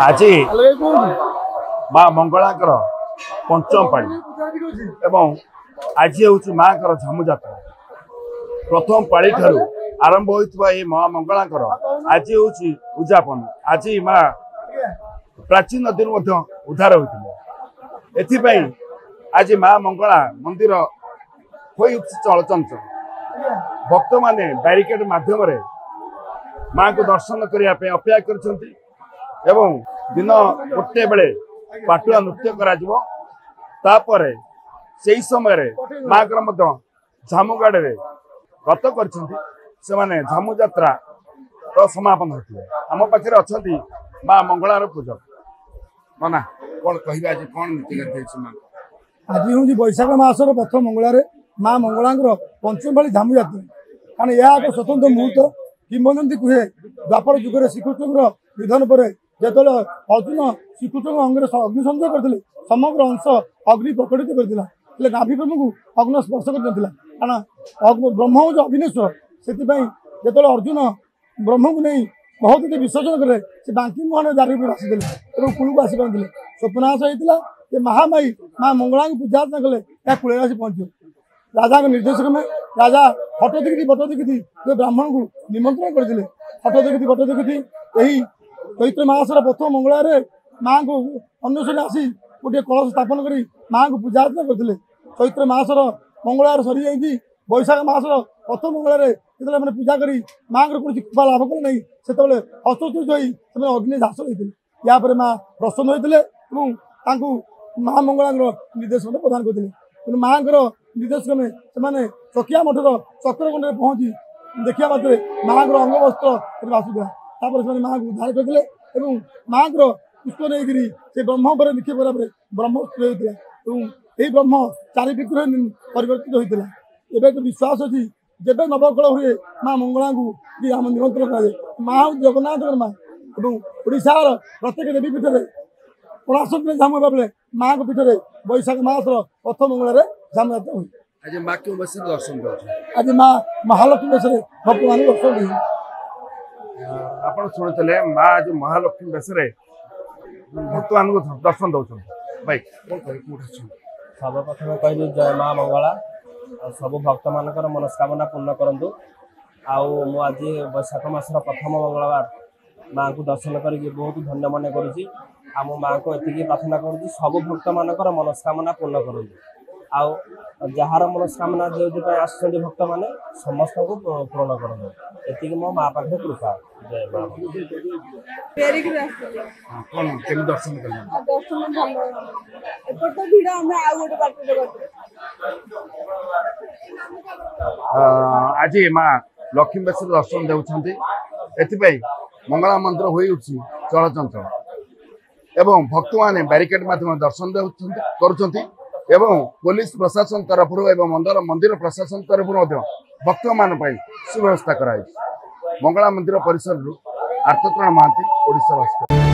आज माँ मंगलांकर पंचम पाली एवं आज हूँ माँ झमु जात्रा प्रथम पाली ठारू आरंभ होता माँ मंगलांकर आज हूँ उद्यापन। आज माँ प्राचीन दिन उद्धार होती आज माँ मंगला मंदिर हो चलचंचल भक्त माने बैरिकेड माध्यम माँ को दर्शन करने अपेक्षा कर दिन गोटे बेले पाटुआ नृत्य कर समय माँ को झामुगाड़ व्रत कर झामु जात्रा समापन होते आम पाखे अच्छा माँ मंगलार पूजक मना कौन कह आज कौन नीति माँ आज हूँ बैशाख मासर प्रथम मंगलार माँ मंगला पंचम पाली झामु जात्रा कारण यह एक स्वतंत्र मुहूर्त किंवदंती कहे द्वापर जुगर श्रीकृष्ण निधन पर जो अर्जुन श्रीकृष्ण अंगे अग्निसंजय करते समग्र अंश अग्नि प्रकटित करता नाभि ब्रह्म को अग्नि स्पर्श कर कारण ब्रह्म हूँ अग्निश्वर से जो अर्जुन ब्रह्म को नहीं बहुत विसर्जन कले से बांकी मुहान दारी आसीदे और कूल को आसपारे स्वप्नाश होता है महामाई माँ मंगला की पूजा अर्चना कले या कूल आसी पहुँचे राजा निर्देश में राजा फटो देखी जो ब्राह्मण को निमंत्रण करते फटो देखी यही चैत्र मासर प्रथम मंगलार माँ को अन्वेषण आसी गोटे कलश स्थापन कर माँ को पूजा अर्चना करते चैत्र मासर मंगलार सरी जाइए बैशाख मासर प्रथम मंगलार जो मैंने पूजा कर माँ को कौन कृपा लाभ कले नहीं से हस्तचुत हो अग्नि झास होते यापर माँ प्रसन्न होते माँ मंगला निर्देश प्रदान करते तेणु माँ निर्देश क्रमे से चकिया मठर चक्रकुंड में पहुँची देखा मात्रे माँ को अंग वस्त्र आसूला से माँ को उद्धार करते माँ को पुष्प नहीं से ब्रह्म पर निक्षेप करा ब्रह्म होता यही ब्रह्म चारि फिक्र परिवर्तित होता है विश्वास अच्छी जब नवकल हुए माँ मंगला को आम निमंत्रण कराए माँ हूँ जगन्नाथ माँ और प्रत्येक देवी पीठ में पणाशक्ति झामु बेले माँ को पीठ में बैशाख मासर प्रथम मंगलार झामु जात्रा हुई। आज माँ क्यों बस दर्शन आज माँ महालक्ष्मी बेस भक्त मान दर्शन दी आप शुणुते माँ आज महालक्ष्मी बेस भक्त मान दर्शन दौरान भाई सर्वप्रथम कहली जय माँ मंगला सब भक्त मानकर मनस्कामना पूर्ण करंतु आज बैशाख मासर प्रथम मंगलवार माँ को दर्शन करके बहुत धन्य मन करुँची आम माँ को एति प्रार्थना करुँची सब भक्त मानकर मनस्कामना पूर्ण करंतु जार मनस्कामना जो आसुँच भक्त मैंने समस्त को पूर्ण कर मो माँ पाखे कृपा जय माँ दर्शन आज माँ लक्ष्मी बेस दर्शन देते मंगला मंदिर हो चलचंचल एवं भक्त माने बैरिकेड माध्यम दर्शन कर पुलिस प्रशासन तरफ मंदिर प्रशासन तरफ भक्त मान सुव्यवस्था कराई मंगला मंदिर परिसर आर्तत्राण महांती ओडिशा भास्कर।